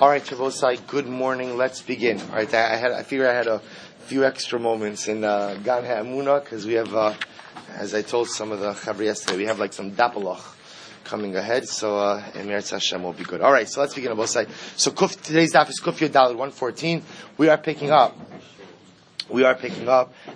All right, Shavosai, good morning. Let's begin. All right, I figured I had a few extra moments in Gan HaEmunah because we have, as I told some of the Chavri yesterday, we have like some Dapalach coming ahead. So Emeretz Hashem will be good. All right, so let's begin. Shavosai. So today's daf is Kuf Yud Daled 114. We are picking up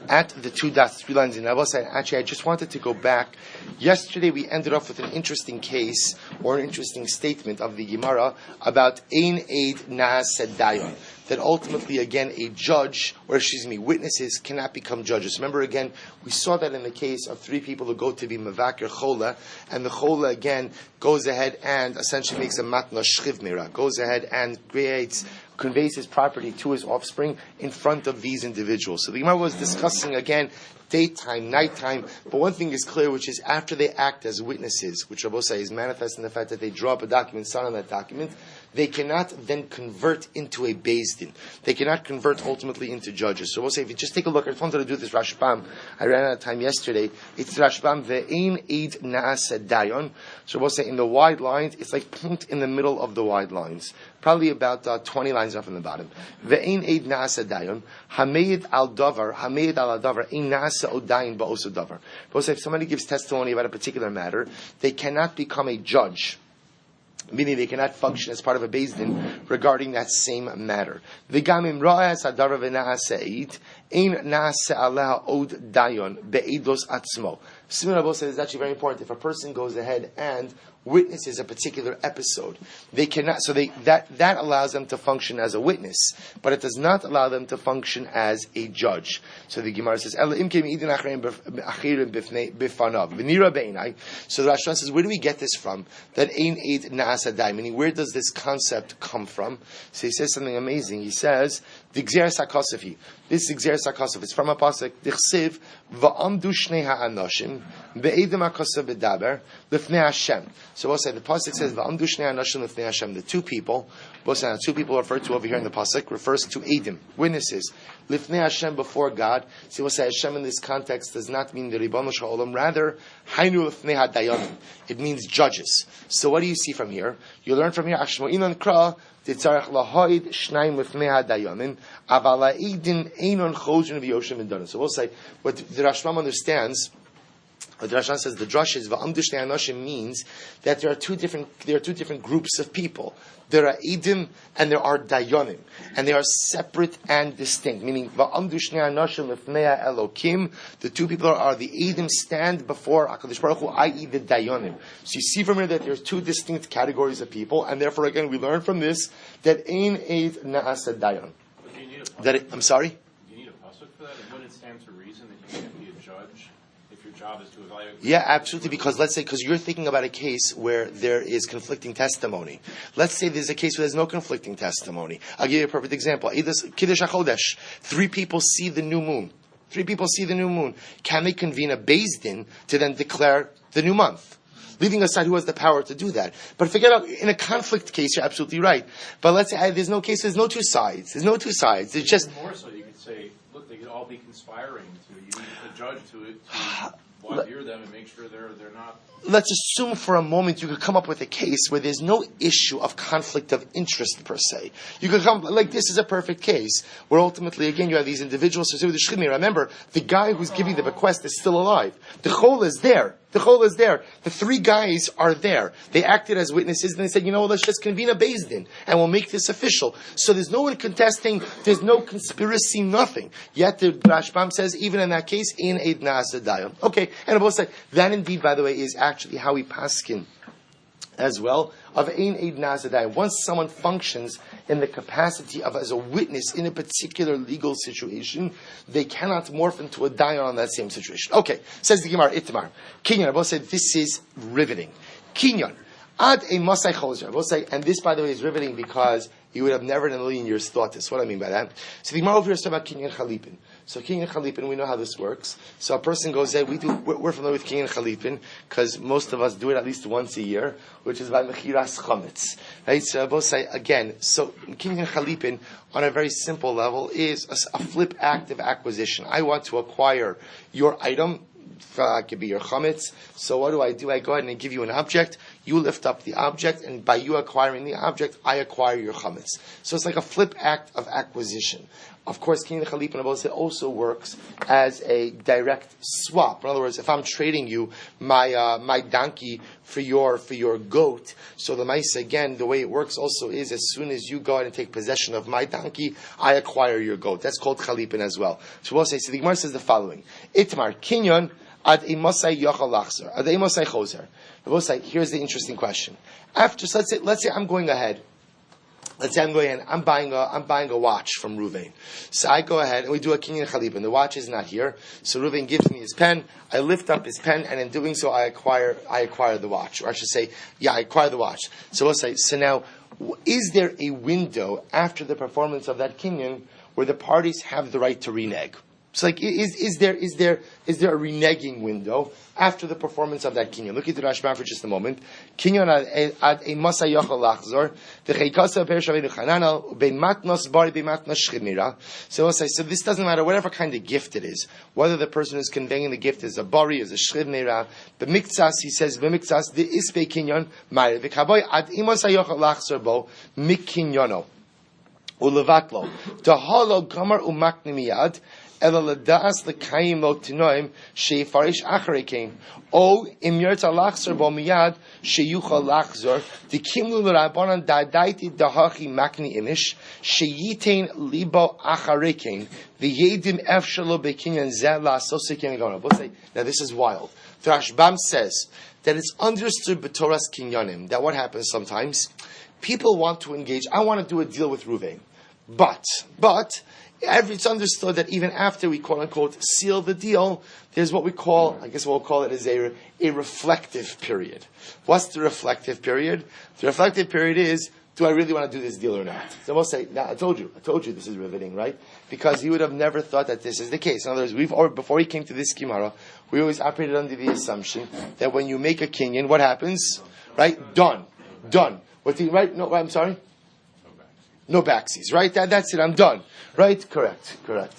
at the two dots, 3 lines in Abosai. Actually, I just wanted to go back. Yesterday, we ended off with an interesting case or an interesting statement of the Gemara about Ein Eid Naaseh Dayan. That ultimately, again, witnesses cannot become judges. Remember, again, we saw that in the case of 3 people who go to be Mavakir Chola, and the Chola, again, goes ahead and essentially makes a matna shchiv mira, goes ahead and conveys his property to his offspring in front of these individuals. So the Gemara was discussing, again, daytime, nighttime, but one thing is clear, which is after they act as witnesses, which Rabbi say is manifest in the fact that they draw up a document, sign on that document, they cannot then convert into a Beis Din. They cannot convert ultimately into judges. So we'll say, if you just take a look, I just wanted to do this Rashbam. I ran out of time yesterday. It's Rashbam, Ve'ein Eid Naaseh Dayan. So we'll say, in the wide lines, it's like point in the middle of the wide lines. Probably about 20 lines off in the bottom. Ve'ein Eid Naaseh Dayan. Hameid al Davar, Ein Naaseh Odayin Ba'osu Davar. We'll say, if somebody gives testimony about a particular matter, they cannot become a judge. Meaning they cannot function as part of a Beis Din regarding that same matter. V'gamim ra'as hadar v'na'aseit ein na'aseh alaha od dayon be'edos atzmo. Simon Rabbi says it's actually very important. If a person goes ahead and witnesses a particular episode, they cannot. So that allows them to function as a witness, but it does not allow them to function as a judge. So the Gemara says, So the Rashban says, where do we get this from? That ein eid naaseh dayan, meaning where does this concept come from? So he says something amazing. He says, the Gzeres HaKosov. This is Gzeres HaKosov. It's from a pasuk. Dichsiv va'amdu shnei ha'anoshim be'edim HaKosov b'daber lifnei Hashem. So we'll say the pasuk says va'amdu shnei ha'anoshim lifnei Hashem. The 2 people, we'll say the 2 people referred to over here in the pasuk refers to edim, witnesses. Lifnei Hashem, before God. So we'll say Hashem in this context does not mean the Ribono Shel Olam. Rather, hainu lifnei ha'dayanim. It means judges. So what do you see from here? You learn from here Ashmo'inan Kra. So we'll say what the Rashbam understands. What the Rashbam says, the drush is va'amdu shnei anoshim means that there are two different groups of people. There are edim and there are dayanim, and they are separate and distinct. Meaning va'amdu shnei anoshim lifnei Elokim. The 2 people are the edim stand before HaKadosh Baruch Hu, i.e. the dayanim. So you see from here that there's 2 distinct categories of people, and therefore again we learn from this that ein eid naaseh dayan. I'm sorry. Do you need a pasuk for that? And wouldn't it stand to reason that you can't be a judge if your job is to evaluate? Yeah, absolutely. Because let's say, because you're thinking about a case where there is conflicting testimony. Let's say there's a case where there's no conflicting testimony. I'll give you a perfect example. Kiddush HaChodesh. 3 people see the new moon. Can they convene a Beis Din to then declare the new month? Leaving aside who has the power to do that. But forget about, in a conflict case, you're absolutely right. But let's say there's no case, there's no 2 sides. There's just... Even more so, you could say, look, they could all be conspiring to, you need a judge to hear them and make sure they're not... Let's assume for a moment you could come up with a case where there's no issue of conflict of interest per se. You could come, like this is a perfect case, where ultimately, again, you have these individuals. Remember, the guy who's giving the bequest is still alive. The chol is there. The 3 guys are there. They acted as witnesses and they said, let's just convene a Beis Din and we'll make this official. So there's no one contesting, there's no conspiracy, nothing. Yet the Rashbam says, even in that case, ein eid naaseh dayan. Okay, and I will say, that indeed, by the way, is actually how we paskin as well, of ein eid naaseh dayan. Once someone functions in the capacity of as a witness in a particular legal situation, they cannot morph into a dayan on that same situation. Okay, says the Gemara, Itmar. Kinyan, I will say, this is riveting. Kinyan, ad a masay chozer. I will say, and this, by the way, is riveting because you would have never in a million years thought this. What do I mean by that? So the Gemara over here is talking about kinyan chalipin. So kinyan chalipin, we know how this works. So a person goes there, we're familiar with kinyan chalipin because most of us do it at least once a year, which is by mechiras chametz. Right? So I both say again. So kinyan chalipin on a very simple level is a flip active acquisition. I want to acquire your item. It could be your chametz. So what do? I go ahead and give you an object. you lift up the object, and by you acquiring the object, I acquire your chametz. So it's like a flip act of acquisition. Of course, kinyan chalipin also works as a direct swap. In other words, if I'm trading you my donkey for your goat, so the mice, again, the way it works also is, as soon as you go out and take possession of my donkey, I acquire your goat. That's called chalipin as well. So we'll say, so the Gemara says the following: Itmar kinyan ad emosai yachal lachzer ad emosai choser. We'll say, here's the interesting question. After, so let's say I'm going ahead. Let's say I'm buying a watch from Ruvain. So I go ahead and we do a kinyan chalipin. The watch is not here. So Ruvain gives me his pen. I lift up his pen, and in doing so, I acquire the watch. Or I should say, I acquire the watch. So we'll say, so now, is there a window after the performance of that kinyan where the parties have the right to renege? So, like, is there a reneging window after the performance of that kinyan? Look at the Rashban for just a moment. Kinyan ad a masa yachal lachzor v'cheikasa per shavei l'chananal bein matnos bari bein matnos shchimira. So we'll say, so this doesn't matter whatever kind of gift it is, whether the person who's conveying the gift is a bari, is a shchimira. B'miktsas, he says b'miktsas the ispe kinyan ma'ir v'kaboy ad imasa yachal lachzor bo mikinyono ulevatlo dahalo gamar umakni miyad. Ela ladas lekayim lo tinoim sheifarish acharikein. O imyerta lachzor bo miyad sheyuchal lachzor dikimlu l'rabanan dadaiti dahachi makni imish sheyitain libo acharikein v'yedim efshalo bekinyan zeh la'asosekin gona. Now this is wild. The Rashbam says that it's understood b'toras kinyanim that what happens sometimes, people want to engage. I want to do a deal with Ruvain, but it's understood that even after we quote unquote seal the deal, there's what we call, I guess we'll call it as a reflective period. What's the reflective period? The reflective period is, do I really want to do this deal or not? So we'll say, I told you this is riveting, right? Because he would have never thought that this is the case. In other words, before he came to this Gemara, we always operated under the assumption that when you make a kinyan, what happens? Right? Done. Right? No, I'm sorry? No backsies, right? That's it. I'm done, right? Correct. Right.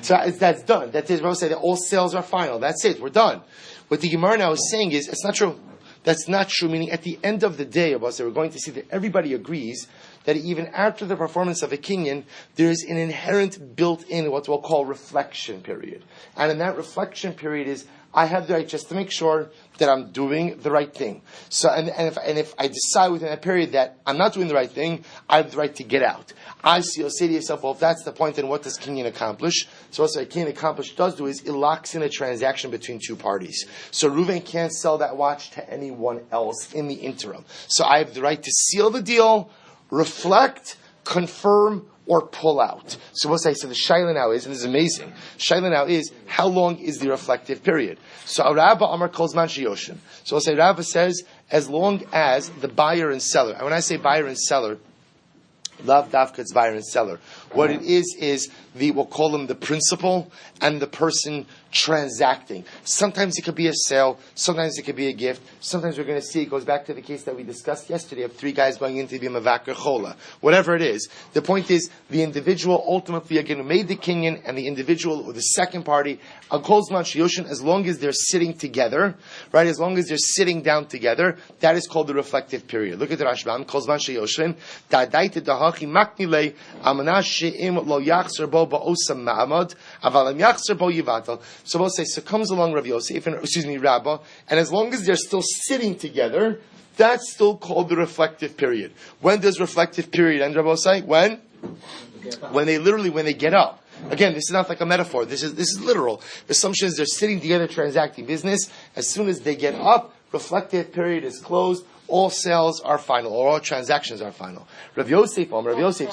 So that's done. That is, Rabbi say that all sales are final. That's it. We're done. What the Gemara now is saying is it's not true. That's not true. Meaning, at the end of the day, Rabbi say we're going to see that everybody agrees that even after the performance of a kinyan, there is an inherent built-in what we'll call reflection period, and in that reflection period is, I have the right just to make sure that I'm doing the right thing. So, and if I decide within that period that I'm not doing the right thing, I have the right to get out. You'll say to yourself, well, if that's the point, then what does kinyan accomplish? So what kinyan accomplish does do is it locks in a transaction between two parties. So Reuven can't sell that watch to anyone else in the interim. So I have the right to seal the deal, reflect, confirm, or pull out. So we'll say, so the shaila now is, and this is amazing, shaila now is, how long is the reflective period? So Rabba Amar calls man sheyoshin. So we'll say, Rabba says, as long as the buyer and seller, and when I say buyer and seller, Lav Davka, it's buyer and seller. What it is we'll call them the principal and the person transacting. Sometimes it could be a sale, sometimes it could be a gift, sometimes we're going to see, it goes back to the case that we discussed yesterday of three guys going into the Mavakar Chola. Whatever it is, the point is, the individual ultimately again made the kinyan, and the individual or the second party, as long as they're sitting together, right, as long as they're sitting down together, that is called the reflective period. Look at the Rashbam, Kozman Sheyoshin, Da'adaita Dahachi Maknile, Amanash She'im Lo Yachzer Bo Ba'osam Ma'amad, Avalam Yachzer Bo Yivatal. So we'll say, so comes along Rav Yosef, Rabbah, and as long as they're still sitting together, that's still called the reflective period. When does reflective period end, Rabbi say? When they get up. Again, this is not like a metaphor. This is literal. The assumption is they're sitting together transacting business. As soon as they get up, reflective period is closed. All sales are final, or all transactions are final. Rav Yosef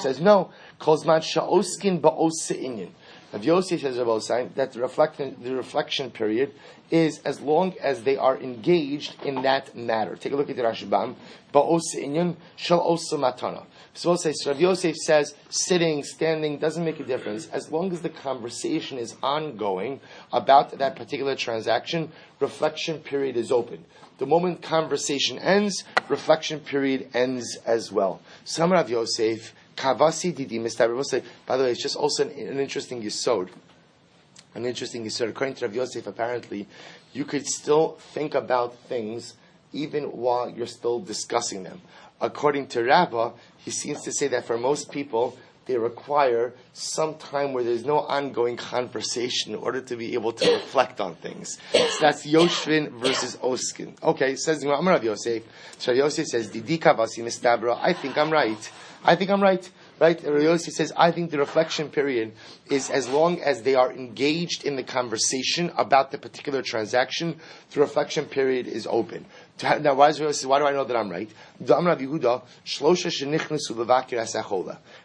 says, no, Kozman Sha'oskin Ba'os Inyan. Rav Yosef says that the reflection period is as long as they are engaged in that matter. Take a look at the Rashbam. Ba'os inyan shel osa matana. So Rav Yosef says sitting, standing doesn't make a difference as long as the conversation is ongoing about that particular transaction. Reflection period is open. The moment conversation ends, reflection period ends as well. Some Rav Yosef. Kavasi didi mister. By the way, it's just also an interesting yisod. An interesting Yisur. According to Rav Yosef, apparently, you could still think about things even while you're still discussing them. According to Rabbah, he seems to say that for most people, they require some time where there's no ongoing conversation in order to be able to reflect on things. So that's Yoshvin versus Oskin. Okay, says Rav Yosef. So Rav Yosef says, Didika vasi mistabra. I think I'm right. Right? Rav Yosef says, I think the reflection period is as long as they are engaged in the conversation about the particular transaction, the reflection period is open. Now, why do I know that I'm right?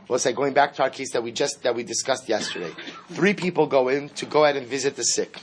Well, say going back to our case that we discussed yesterday. 3 people go ahead and visit the sick.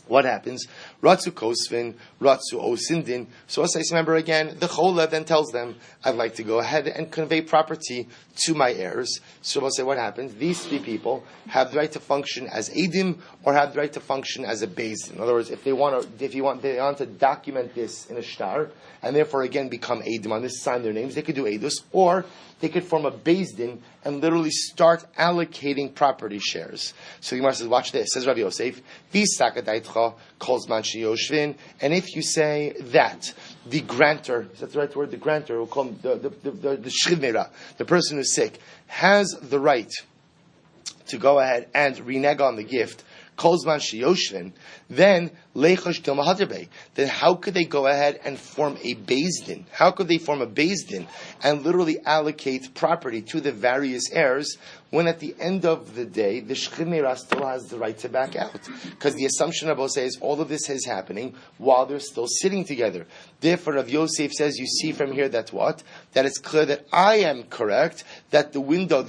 What happens? Ratzu kosvin, ratzu osindin. So as I remember again, the chola then tells them, I'd like to go ahead and convey property to my heirs. So we'll say what happens? These 3 people have the right to function as edim or have the right to function as a beis din. In other words, if they want to document this in a shtar and therefore again become edim on this, sign their names, they could do edus, or they could form a beis din and literally start allocating property shares. So the Gemara says, watch this. Says Rav Yosef, and if you say that the grantor, is that the right word? The grantor, we'll call him the shchivmera, the person who's sick, has the right to go ahead and renege on the gift, then how could they go ahead and form a beis din? How could they form a beis din and literally allocate property to the various heirs when at the end of the day the shchimera still has the right to back out? Because the assumption of Osei is all of this is happening while they're still sitting together. Therefore, Rav Yosef says, you see from here that what? That it's clear that I am correct, that the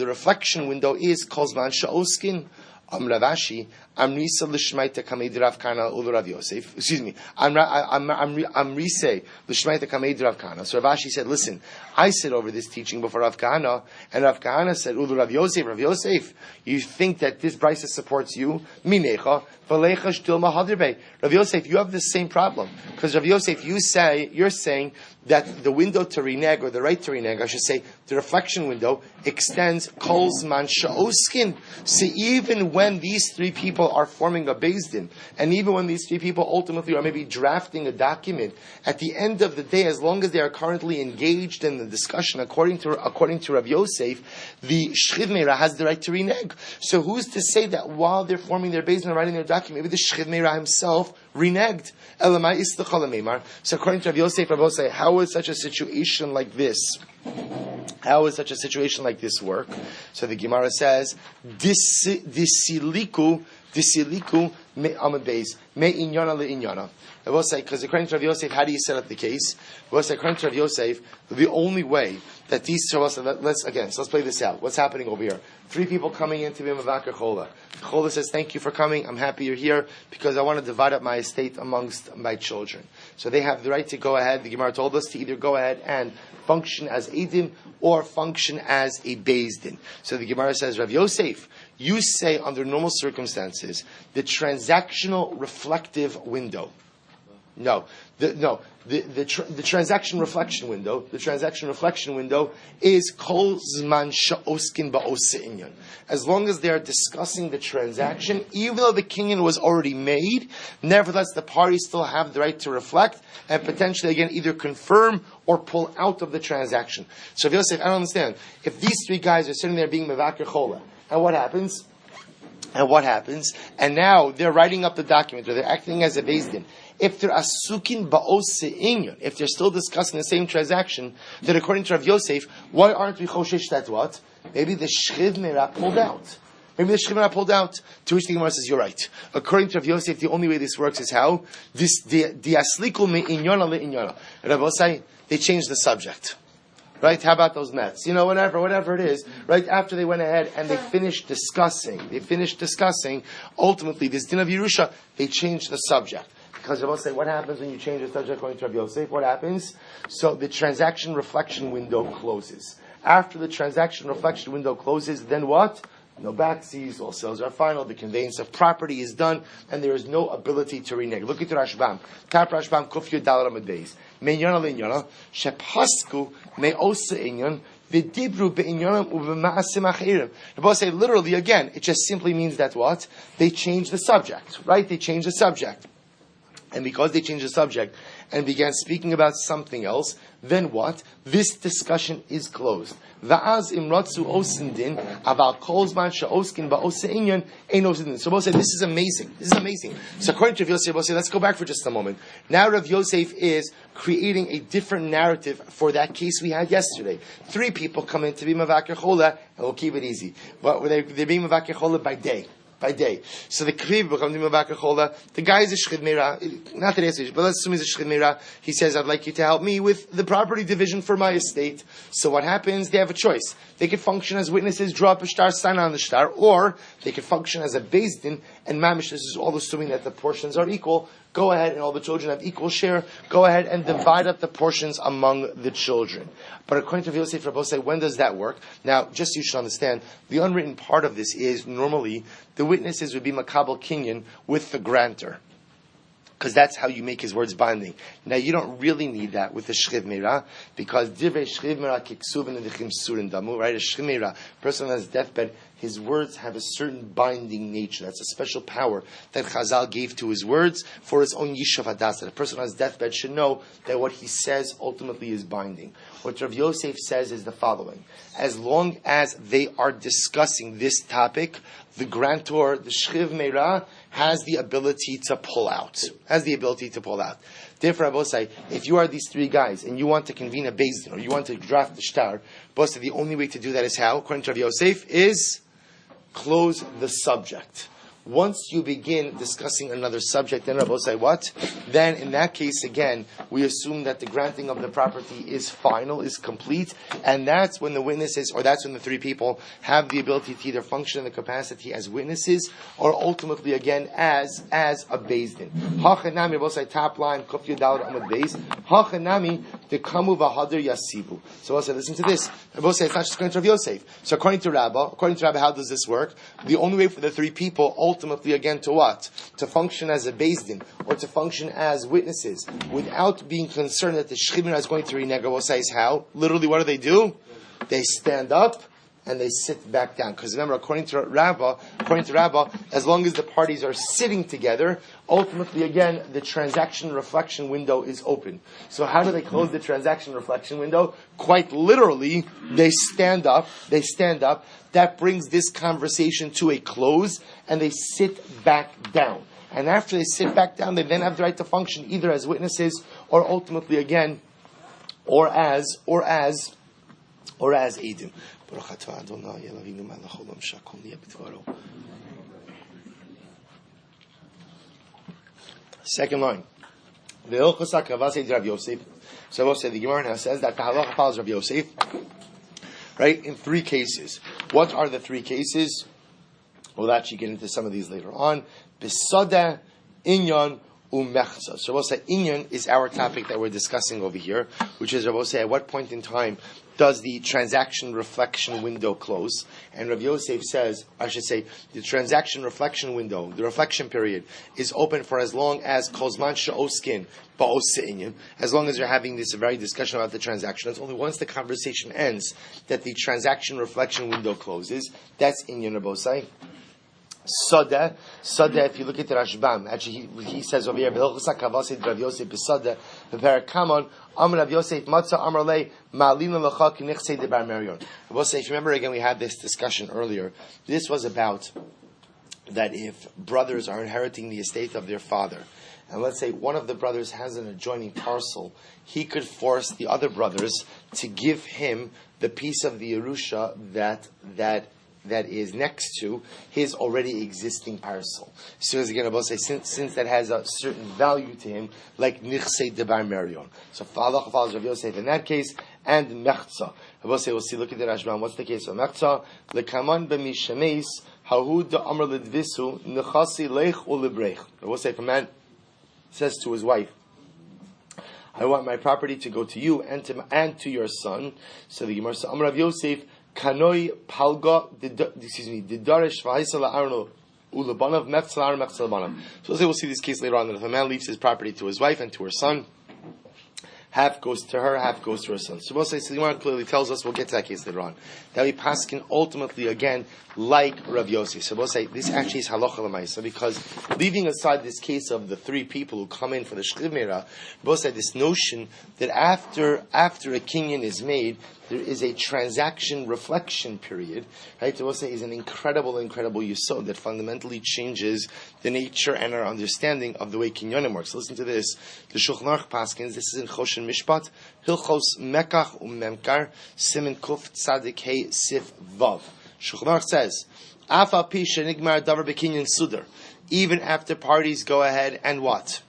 reflection window is kozman sha'oskin. Ravashi, Amrisa l'shmaita kameid Rav Kana ulu Rav Yosef. Excuse me, Amrise l'shmaita kameid Rav Kana. So Ravashi said, listen, I said over this teaching before Rav Kana, and Rav Kana said, ulu Rav Yosef, Rav Yosef, you think that this brisa supports you? Minecha v'lecha shtil mahadirbe. Rav Yosef, you have the same problem because Rav Yosef, you're saying that the window to renege, or the right to renege, I should say, the reflection window extends kol zman sha'oskin. So even when these 3 people are forming a beis din, and even when these 3 people ultimately are maybe drafting a document, at the end of the day, as long as they are currently engaged in the discussion, according to Rav Yosef, the shchivmera has the right to renege. So who's to say that while they're forming their beis din and writing their document, maybe the shchivmera himself reneged? So according to Rav Yosef, how is such a situation like this? How is such a situation like this work? So the Gemara says, disiliku me amabeis me inyana le inyana. I will say, because according to Rav Yosef, how do you set up the case? I will say, according to Rav Yosef, the only way that these two of us, let's play this out. What's happening over here? 3 people coming in to be Mavakar Chola. Chola says, thank you for coming. I'm happy you're here because I want to divide up my estate amongst my children. So they have the right to go ahead. The Gemara told us to either go ahead and function as Edim or function as a Beis Din. So the Gemara says, Rav Yosef, you say under normal circumstances, the transactional reflective window. The transaction reflection window. The transaction reflection window is kol zman sha'oskin ba'ose inyan. As long as they are discussing the transaction, even though the kinyan was already made, nevertheless the parties still have the right to reflect and potentially again either confirm or pull out of the transaction. So if you'll say, I don't understand. If these 3 guys are sitting there being mevakir chola, and what happens? And now they're writing up the document, or they're acting as a beis din. If they're asukin ba'ose inyan, if they're still discussing the same transaction, then according to Rav Yosef, why aren't we choshesh that what? Maybe the shchiv merah pulled out. To which the Gemara says, you're right. According to Rav Yosef, the only way this works is how? Diaslikul me inyana le inyana. Rav Yosef, they changed the subject. Right? How about those Mets? Whatever it is. Right? After they went ahead and they finished discussing, ultimately, this din of Yerusha, they changed the subject. Because Rav say, what happens when you change the subject according to Rav Yosef? What happens? So the transaction reflection window closes. After the transaction reflection window closes, then what? No backseas, all sales are final, the conveyance of property is done, and there is no ability to renege. Look at Rashbam. Tap Rashbam, Kuf Yud Daled Amud Beis. Me'nyana le'nyana, shepasku me'osa inyan, v'dibru be'inyanam u'b'ma'asim achirim. Rabbi say literally again, it just simply means that what? They change the subject, right? They change the subject. And because they changed the subject and began speaking about something else, then what? This discussion is closed. Va'az imratzu osindin aval kolzman she'oskin ba'oseinyan ein osindin. So Rav say, this is amazing. This is amazing. So according to Rav Yosef, Rav say, let's go back for just a moment. Now Rav Yosef is creating a different narrative for that case we had yesterday. 3 people come in to be mavakir chola, and we'll keep it easy. But they're being mavakir chola by day. So the Kriv becomes Mavakir Chola. The guy is a Shchid Meira. Not that it's, but let's assume he's a Shchid Meira. He says, I'd like you to help me with the property division for my estate. So what happens? They have a choice. They could function as witnesses, draw up a shtar, sign on the shtar, or they could function as a Beis Din, and Mamish, this is all assuming that the portions are equal. Go ahead, and all the children have equal share. Go ahead and divide up the portions among the children. But according to Yosef Rabbi, when does that work? Now, just so you should understand, the unwritten part of this is normally the witnesses would be makabel kinyan with the grantor, because that's how you make his words binding. Now, you don't really need that with the shchiv meira, because divrei shchiv meira kiksuvin and dichim surin damu, right? A shchiv meira, person on his deathbed, his words have a certain binding nature. That's a special power that Chazal gave to his words for his own yishuv hadasa. The person on his deathbed should know that what he says ultimately is binding. What Rav Yosef says is the following: as long as they are discussing this topic, the grantor, the shchiv meira, has the ability to pull out. Therefore, Abosai, if you are these 3 guys and you want to convene a Beis Din or you want to draft the shtar, Abosai, the only way to do that is how? According to Rav Yosef, is close the subject. Once you begin discussing another subject, then Rabbi say what? Then in that case again, we assume that the granting of the property is final, is complete, and that's when the witnesses, or that's when the 3 people have the ability to either function in the capacity as witnesses, or ultimately again as a Beis Din. Hachanami, Rabbi say top line, Kuf Yudal Amud Beis. Hachanami dekamu v'hader yasibu. So Rabbi say, listen to this. Rabbi say it's not just according to Rav Yosef. So according to Rabbi, how does this work? The only way for the 3 people ultimately again to what? To function as a Beis Din, or to function as witnesses, without being concerned that the Shechimira is going to renege. What says how? Literally, what do? They stand up and they sit back down. Because remember, according to Rabba, as long as the parties are sitting together, ultimately again, the transaction reflection window is open. So how do they close the transaction reflection window? Quite literally, they stand up. That brings this conversation to a close, and they sit back down. And after they sit back down, they then have the right to function either as witnesses, or ultimately again, or as Eidim. Second line. So we'll say the Gemara now says that the halacha follows Rav Yosef, right, in 3 cases. What are the 3 cases? We'll actually get into some of these later on. Besada, Inyan, Umechza. So we'll say Inyan is our topic that we're discussing over here, which is, we'll say, at what point in time does the transaction reflection window close? And Rav Yosef says, I should say, the transaction reflection window, the reflection period, is open for as long as Kozman Sha'oskin Ba'oseinyan, as long as you're having this very discussion about the transaction. It's only once the conversation ends that the transaction reflection window closes. That's Inyan Rabosai. Sada, if you look at the Rashbam, actually he says over here, Rav Yosef b'Sada, v'Perakamon, Amar Rav Yosef Matzah Amar Lei Ma'alina L'cha K'Nichsei Debar Merion. Rav Yosef, if you remember again, we had this discussion earlier. This was about that if brothers are inheriting the estate of their father, and let's say one of the brothers has an adjoining parcel, he could force the other brothers to give him the piece of the Yerusha that is next to his already existing parcel. So as again, Abba say, since that has a certain value to him, like Nichsei Debar Merion. So Allah follows Rav Yosef in that case, and Mechza. Abba say, we'll see, look at the Rashbam, what's the case of Mechza? Lekaman b'mishameis, hahud da'amr ledvisu, nechasi lech ulebrech. Abba say, if a man says to his wife, I want my property to go to you and to your son. So the Gemara says, Amr Rav Yosef, Kanoi palga didarish v'haisala arno ulabanav mechzalar mechzalbanav. So we'll see this case later on, that if a man leaves his property to his wife and to her son, half goes to her, half goes to her son. So we'll say, so the Gemara clearly tells us, we'll get to that case later on, that we paskin ultimately again like Rav Yossi. So we'll say this actually is halacha l'maisa, because leaving aside this case of the three people who come in for the shchivmera, we'll say this notion that after a kinyan is made, there is a transaction reflection period, right? We'll say is an incredible yesod that fundamentally changes the nature and our understanding of the way kinyanim works. Listen to this. The Shulchan Aruch paskins, this is in Choshen Mishpat, Hilchos Mekach Memkar, Simen Kuf Tzadik Hey Sif Vav. Shulchan Aruch says, Afa Pi Shenigmar Davar Bekinyan Sudar. Even after parties go ahead and what?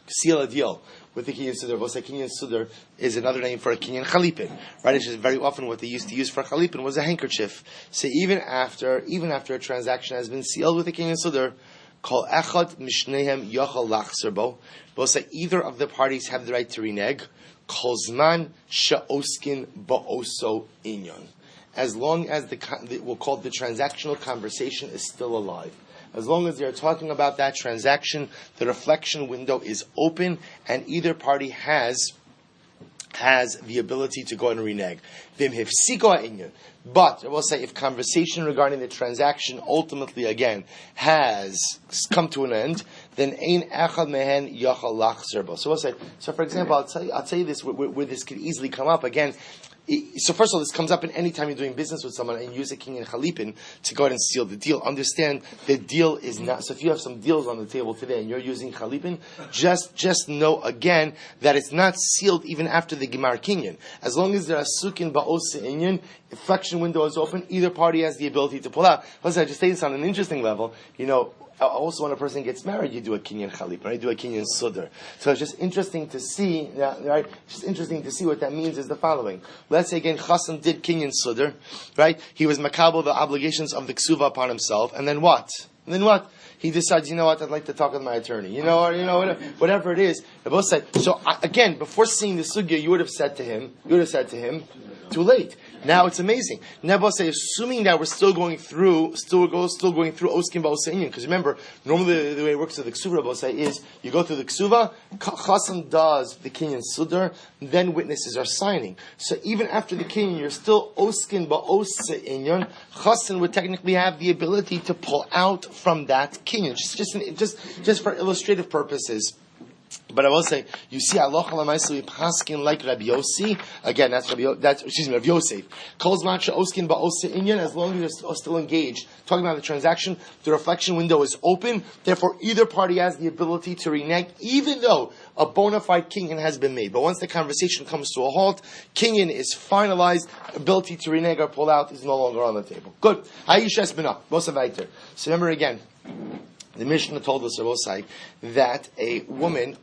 Seal a deal with the Kinyan Sudar. We'll say Kinyan Sudar is another name for a Kinyan Chalipin, right? It's just very often what they used to use for a Chalipin was a handkerchief. So even after a transaction has been sealed with a Kinyan Sudar, Kol Echad Mishnehem Yochel Lachzer Bo. We'll say either of the parties have the right to renege. Kol Zman Sha'oskin Ba'oso Inyan. As long as we'll call it the transactional conversation is still alive. As long as they're talking about that transaction, the reflection window is open, and either party has the ability to go and renege. But I will say, if conversation regarding the transaction ultimately again has come to an end, then ein echad mehen yachal lachzer bo. So we'll say. So for example, I'll tell you this where this could easily come up again. So first of all, this comes up in any time you're doing business with someone and use a king and chalipin to go ahead and seal the deal. Understand the deal is not. So if you have some deals on the table today and you're using chalipin, just know again that it's not sealed even after the gemar kinyan. As long as there are sukin ba'os inyan, reflection window is open. Either party has the ability to pull out. Listen, I just say this on an interesting level. Also, when a person gets married, you do a kinyan chalip, right? You do a kinyan sudar. So it's just interesting to see, right? Just interesting to see what that means is the following. Let's say again, Chassan did kinyan sudar, right? He was makabel the obligations of the ksuva upon himself, and then what? He decides, I'd like to talk with my attorney. Whatever it is. Both said. So again, before seeing the sugya, you would have said to him, too late. Now it's amazing. Nebo say, assuming that we're still going through oskim ba'osein, because remember, normally the way it works with the ksuva say is you go through the ksuva, chassan does the kinyan sudar, then witnesses are signing. So even after the kinyan, you're still oskin ba'osein. Chassan would technically have the ability to pull out from that kinyan, just for illustrative purposes. But I will say, you see, Allah Alamaisa paskin like Rabbi Yossi. Again, Rav Yosef. Calls matcha oskin ba'ose inyan. As long as you're still engaged, talking about the transaction, the reflection window is open. Therefore, either party has the ability to renege, even though a bona fide kinyan has been made. But once the conversation comes to a halt, kinyan is finalized. Ability to renege or pull out is no longer on the table. Good. Aisha Esbina. So remember again. The Mishnah told us, that a woman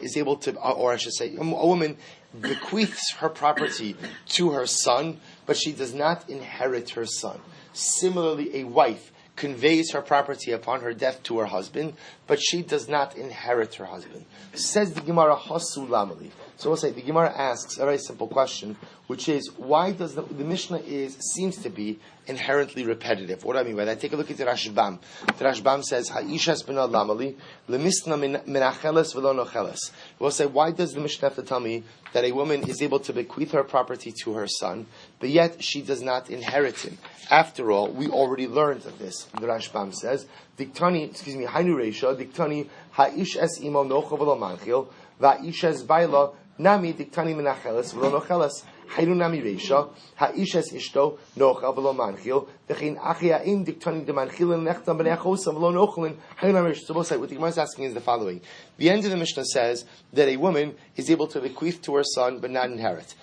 is able to, or I should say, a woman bequeaths her property to her son, but she does not inherit her son. Similarly, a wife conveys her property upon her death to her husband, but she does not inherit her husband. Says the Gemara, Hasu Lamali. So we'll say, the Gemara asks a very simple question, which is, why does the Mishnah seems to be inherently repetitive? What do I mean by that? Take a look at the Rashbam. The Rashbam says, Ha'isha spina lamali, lemisna menacheles velo nocheles. We'll say, why does the Mishnah have to tell me that a woman is able to bequeath her property to her son, but yet she does not inherit him? After all, we already learned of this. The Rashbam says, Hainu Reisha, Diktani, Ha'ish es imo nocho velo manchil, Va'ish es baila, Nami diktani menacheles v'lo nocheles. Haynu nami reisha. Ha'ish es ishto nocha v'lo manchil. V'chein achi ha'im diktani demanchilin nechtam b'nechosa v'lo nochelin. Haynu nami reisha. So both sides, what the Gemara is asking is the following. The end of the Mishnah says that a woman is able to bequeath to her son but not inherit.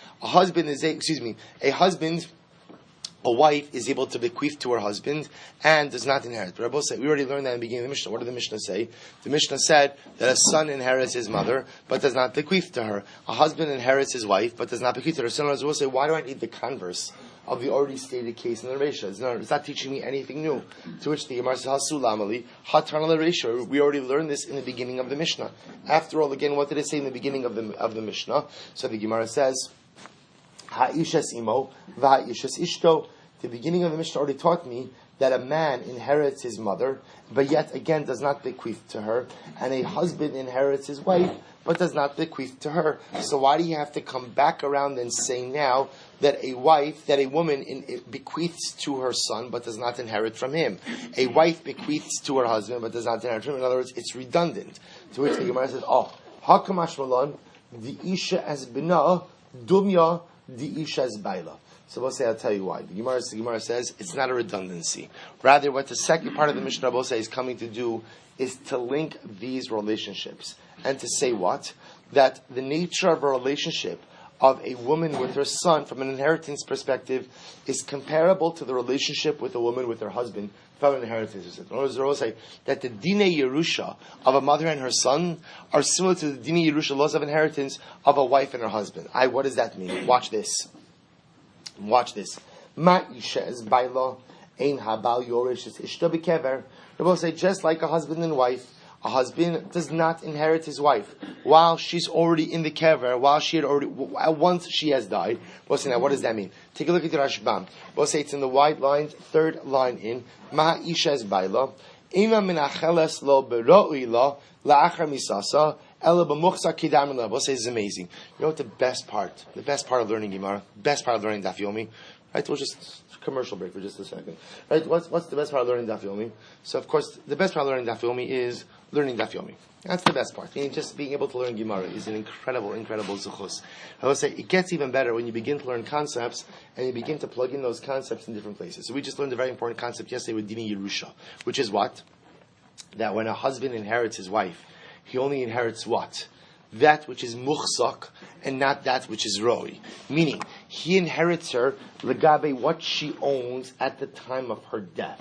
A wife is able to bequeath to her husband and does not inherit. But Rabbi said, we already learned that in the beginning of the Mishnah. What did the Mishnah say? The Mishnah said that a son inherits his mother, but does not bequeath to her. A husband inherits his wife, but does not bequeath to her. So Rabbi will say, why do I need the converse of the already stated case in the Reisha? It's not teaching me anything new. To which the Gemara says, Hasu Lamali, Hatan al Reisha. We already learned this in the beginning of the Mishnah. After all, again, what did it say in the beginning of the Mishnah? So the Gemara says, Ha'ishes imo, v'ha'ishes ishto. The beginning of the Mishnah already taught me that a man inherits his mother, but yet again does not bequeath to her, and a husband inherits his wife, but does not bequeath to her. So why do you have to come back around and say now that a woman bequeaths to her son but does not inherit from him? A wife bequeaths to her husband but does not inherit from him. In other words, it's redundant. To which the Gemara says, Hakamash Malon, the Isha as Bina, Dumya, the Isha as Baila. So we'll say, I'll tell you why. The Gemara says it's not a redundancy. Rather, what the second part of the Mishnah Rabosai is coming to do is to link these relationships. And to say what? That the nature of a relationship of a woman with her son from an inheritance perspective is comparable to the relationship with a woman with her husband from an inheritance perspective. In other words, the Rabosai that the Dine Yerusha of a mother and her son are similar to the Dine Yerusha laws of inheritance of a wife and her husband. What does that mean? Watch this. Ma isha es baila, ein habal yorish es ishto bekever. Rabbi say, just like a husband and wife, a husband does not inherit his wife while she's already in the kever, once she has died. We'll say, now what does that mean? Take a look at the Rashbam. We'll say it's in the wide line, third line in. Ma isha es baila, ima min acheles lo beroi lo, la'achar misasa, we'll say this is amazing. You know what the best part of learning Gemara, best part of learning Daf Yomi, right? We'll just commercial break for just a second, right? What's the best part of learning Daf Yomi? So of course, the best part of learning Daf Yomi is learning Daf Yomi. That's the best part. And just being able to learn Gemara is an incredible Succos. I will say it gets even better when you begin to learn concepts and you begin to plug in those concepts in different places. So we just learned a very important concept yesterday with Dini Yerusha, which is what? That when a husband inherits his wife, he only inherits what? That which is muchzak and not that which is roi. Meaning, he inherits her legabe what she owns at the time of her death.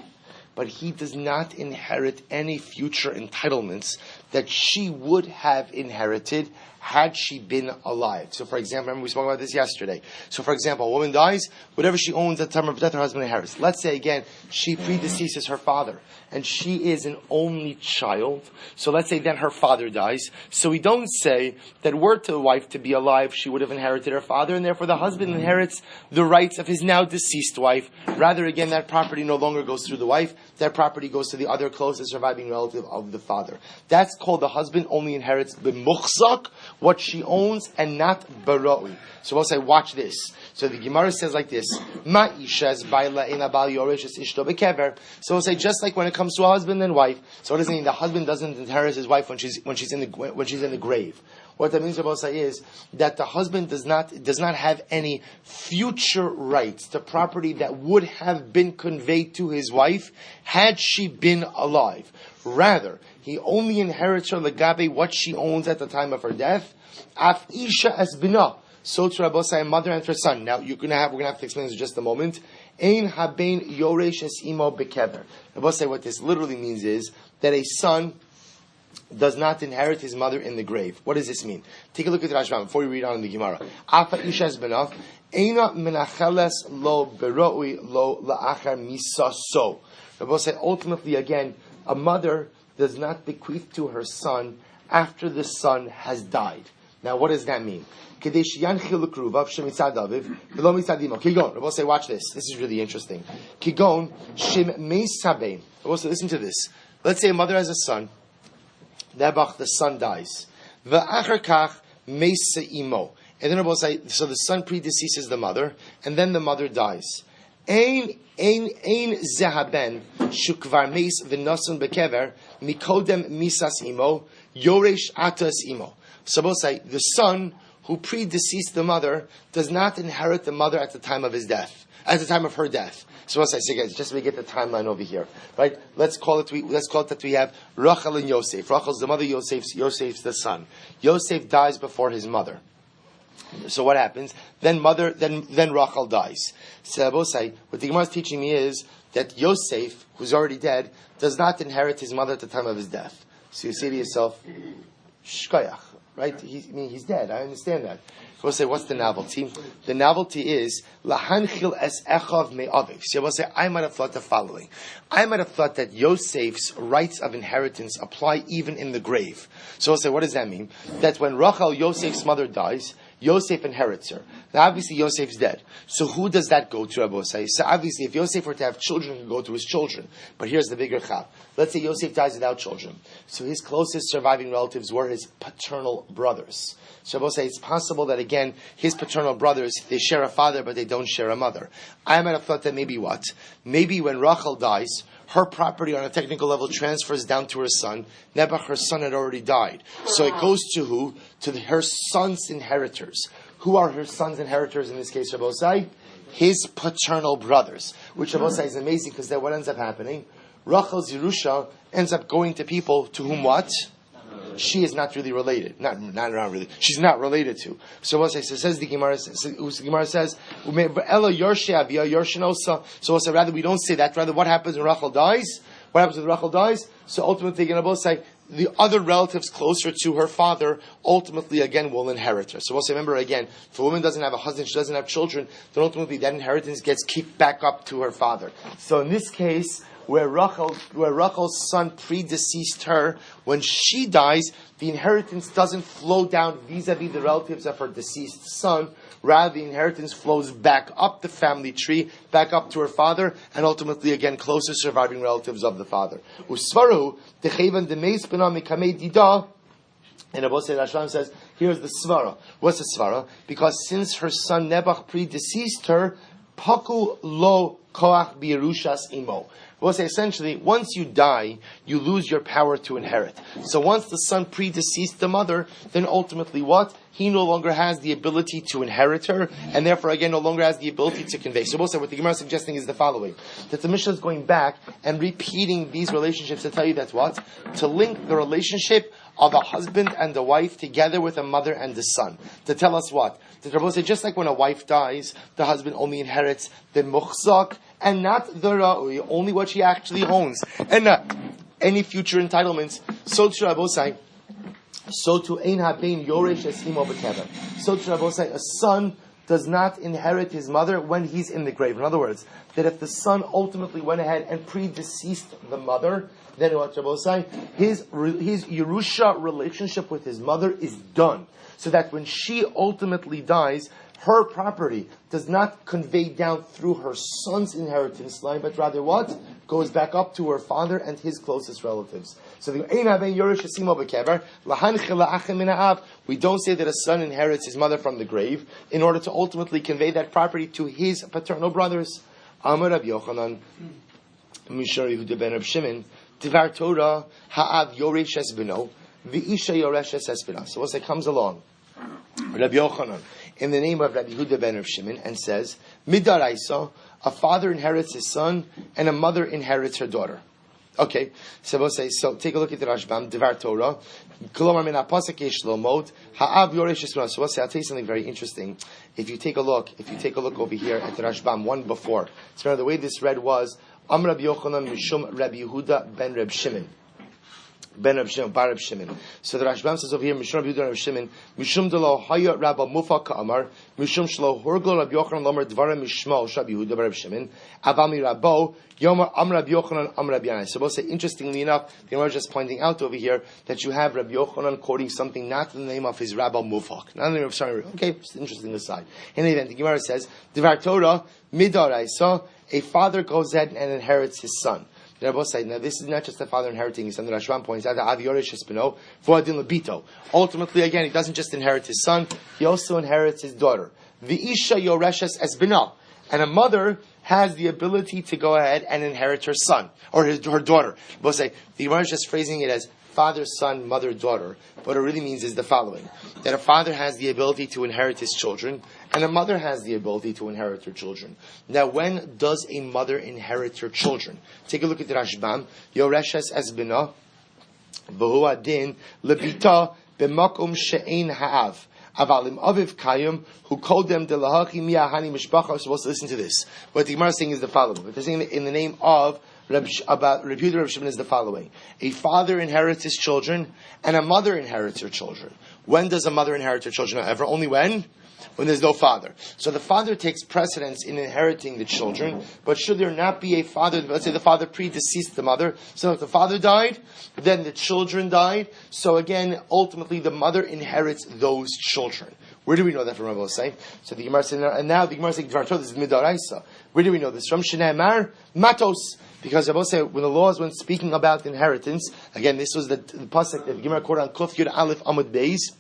But he does not inherit any future entitlements that she would have inherited had she been alive. So, for example, remember we spoke about this yesterday. So, for example, a woman dies, whatever she owns at the time of death, her husband inherits. Let's say, again, she predeceases her father, and she is an only child. So let's say then her father dies. So we don't say that were the wife to be alive, she would have inherited her father, and therefore the husband inherits the rights of his now deceased wife. Rather, again, that property no longer goes through the wife. That property goes to the other closest surviving relative of the father. That's called the husband only inherits b'muchzak, what she owns, and not baroi. So we'll say, watch this. So the Gemara says like this: Ma isha's baila ina bal yoresh ishto bekever. So we'll say, just like when it comes to a husband and wife. So what does it mean? The husband doesn't inherit his wife when she's in the grave. What that means, Rabbi say, is that the husband does not have any future rights to property that would have been conveyed to his wife had she been alive. Rather, he only inherits her legabe what she owns at the time of her death. Af isha as bina. So to Rabbi say, mother and her son. Now we're gonna have to explain this in just a moment. Ein haben yoresh es imo bekever. Rabbi say, what this literally means is that a son does not inherit his mother in the grave. What does this mean? Take a look at the Rashbam before we read on in the Gemara. Afa isha es bina. Eina menacheles lo beroi lo la'achar misaso. Rabbi say, ultimately, again, a mother does not bequeath to her son after the son has died. Now, what does that mean? Rabbi say, watch this. This is really interesting. Kigon shim meisabein. Rabbi say, listen to this. Let's say a mother has a son. The son dies. V'achar kach meisa imo. And then Rabbi say, so the son predeceases the mother, and then the mother dies. Ein zehaben shukvar meis v'nosun bekever mikodem misas imo yoresh atas imo. So we'll say the son who predeceased the mother does not inherit the mother at the time of his death, at the time of her death. So we'll say, guys, just so we get the timeline over here, right? Let's call it that we have Rachel and Yosef. Rachel's the mother, Yosef's the son. Yosef dies before his mother. So what happens? Then Rachel dies. So we'll say, what the Gemara is teaching me is that Yosef, who's already dead, does not inherit his mother at the time of his death. So you say to yourself, shkoyach, right? He's dead. I understand that. So we'll say, what's the novelty? The novelty is lahanchil es echav me'aviv. So we'll say, I might have thought the following. I might have thought that Yosef's rights of inheritance apply even in the grave. So we'll say, what does that mean? That when Rachel, Yosef's mother, dies, Yosef inherits her. Now obviously Yosef's dead. So who does that go to, Rabbi Osai? So obviously if Yosef were to have children, it would go to his children. But here's the bigger chap. Let's say Yosef dies without children. So his closest surviving relatives were his paternal brothers. So Rabbi Osai, it's possible that again, his paternal brothers, they share a father, but they don't share a mother. I might have thought that maybe what? Maybe when Rachel dies, her property on a technical level transfers down to her son. Nebuch, her son, had already died. So it goes to who? To her son's inheritors. Who are her son's inheritors in this case, Rabbi Osai? His paternal brothers. Which Rabbi Osai is amazing because then what ends up happening? Rachel's Yerusha ends up going to people to whom what? She is not really related. Not really. She's not related to. So what says the Gemara says, Ella Yorshe Avia Yorshinosa. So also rather we don't say that. Rather, what happens when Rachel dies? What happens when Rachel dies? So ultimately, again, both say the other relatives closer to her father ultimately again will inherit her. So we'll say, remember again, if a woman doesn't have a husband, she doesn't have children, then ultimately that inheritance gets kicked back up to her father. So in this case, where Rachel's son predeceased her, when she dies, the inheritance doesn't flow down vis-a-vis the relatives of her deceased son. Rather, the inheritance flows back up the family tree, back up to her father, and ultimately, again, closest surviving relatives of the father. Usvaru, techevan demeis b'na mikamei dida. And Abu Sayyid Ashram says, here's the svara. What's the svara? Because since her son Nebuch predeceased her, paku lo koach birushas imo. We'll say essentially, once you die, you lose your power to inherit. So once the son predeceased the mother, then ultimately what? He no longer has the ability to inherit her, and therefore again no longer has the ability to convey. So we'll say what the Gemara is suggesting is the following. That the Mishnah is going back and repeating these relationships to tell you that's what? To link the relationship of a husband and a wife together with a mother and a son. To tell us what? The Rabbi said, just like when a wife dies, the husband only inherits the muchzak and not the ra'ui, only what she actually owns, and not any future entitlements. So to Rabbi say, so to ein habein yoresh esimo b'kever. So to Rabbi say, a son does not inherit his mother when he's in the grave. In other words, that if the son ultimately went ahead and predeceased the mother, then what Rabbi say, his Yerusha relationship with his mother is done. So that when she ultimately dies, her property does not convey down through her son's inheritance line, but rather what? Goes back up to her father and his closest relatives. So we don't say that a son inherits his mother from the grave in order to ultimately convey that property to his paternal brothers. Amar Rabbi Yochanan, Mishar Yehuda ben Reb Shimon, Divar Torah ha'av yoresh es beno, v'isha yoresh es beno. So once it comes along, Rabbi Yochanan, in the name of Rabbi Yehuda ben Reb Shimon, and says, Midaraisa, a father inherits his son, and a mother inherits her daughter. Okay, so we'll say, so take a look at the Rashbam, Divar Torah, Kolomar min ha'pasuk yesh lo mod, ha'av yoresh es beno. So we'll say, I'll tell you something very interesting. If you take a look over here at the Rashbam, one before. So the way this read was, Am Rabbi Yochanan Mishum Rabbi Yehuda ben Reb Shimon. Ben Reb Shimon, Bar Reb Shimon. So the Rashbam says over here, Mishum Rabbi Yehuda ben Reb Shimon, Mishum Delo Haya Rabba Mufa Ka'amar, Mishum Shlo Horgol Rabbi Yochanan Lomer Dvarim Mishmo Rabbi Yehuda ben Reb Shimon, Avami Rabbo, Yomer Am Rabbi Yochanan Am Rabbi Yanai. So we'll say, interestingly enough, the Gemara is just pointing out over here that you have Rabbi Yochanan quoting something not in the name of his Rabba Mufak, not in the name of Shari. Okay, it's an interesting aside. In any event, the Gemara says, Divar Torah, Midaraisa, a father goes ahead and inherits his son. The Rebbe said, now this is not just the father inheriting his son. The Rashbam points out that Av Yoresh Espino for Adin Labito. Ultimately, again, he doesn't just inherit his son; he also inherits his daughter. The Isha Yoreshes Espino, and a mother has the ability to go ahead and inherit her son or her daughter. We'll say the Gemara is just phrasing it as father, son, mother, daughter. What it really means is the following: that a father has the ability to inherit his children, and a mother has the ability to inherit her children. Now, when does a mother inherit her children? Take a look at the Rashbam. Yoreshes es bina, v'hu adin lebita b'makom she'ein ha'av. Avalim aviv kayim who kodem delahachi miyahani mishpacha. We're supposed to listen to this. What the Gemara is saying is the following. What they're saying in the name of about Rabbi Yehuda Reb Shimon is the following: a father inherits his children, and a mother inherits her children. When does a mother inherit her children? Ever? Only when there's no father. So the father takes precedence in inheriting the children, but should there not be a father, let's say the father predeceased the mother, so if the father died, then the children died, so again, ultimately the mother inherits those children. Where do we know that from Rabbi Hossein? So the Gemara said, and now the Gemara says, Dvar Torah, this is Midaraisa. Where do we know this from? Shnei Amar, Matos. Because Rabbi Hossein, when the laws, when speaking about inheritance, again, this was the pasuk that the Gemara quoted on Kuf Yud Aleph Amud Beis.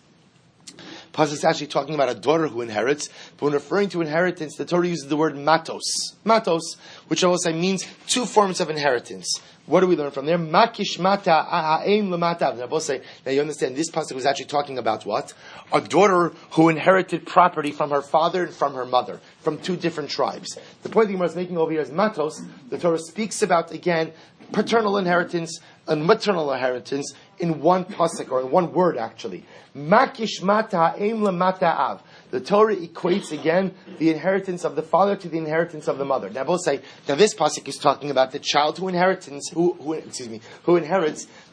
Pasuk is actually talking about a daughter who inherits, but when referring to inheritance, the Torah uses the word matos. Matos, which I will say means two forms of inheritance. What do we learn from there? Makish mata a'aim lamata. Now you understand, this pasuk was actually talking about what? A daughter who inherited property from her father and from her mother, from two different tribes. The point the Gemara is making over here is matos. The Torah speaks about, again, paternal inheritance and maternal inheritance in one pasuk, or in one word actually. Makish mata ha'aim lamata av. The Torah equates again the inheritance of the father to the inheritance of the mother. Now, both say now this pasuk is talking about the child who inherits.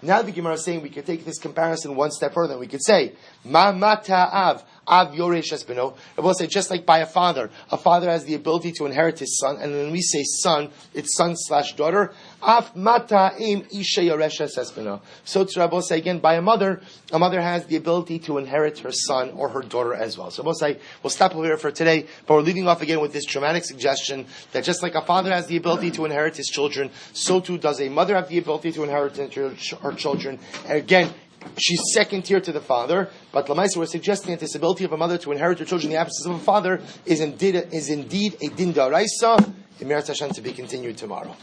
Now the Gemara is saying we could take this comparison one step further. We could say ma mata av yoresh esbeno. I will say just like by a father has the ability to inherit his son, and when we say son, it's son/daughter. Af mata im isha yoresh esbeno. So to Rabbi say again, by a mother has the ability to inherit her son or her daughter as well. So we'll stop over here for today, but we're leaving off again with this dramatic suggestion that just like a father has the ability to inherit his children, so too does a mother have the ability to inherit her children. And again, she's second tier to the father, but Lamaisa, we're suggesting that this ability of a mother to inherit her children in the absence of a father is indeed a din daraisa. Emir Hashem to be continued tomorrow.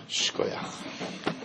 Shkoyach.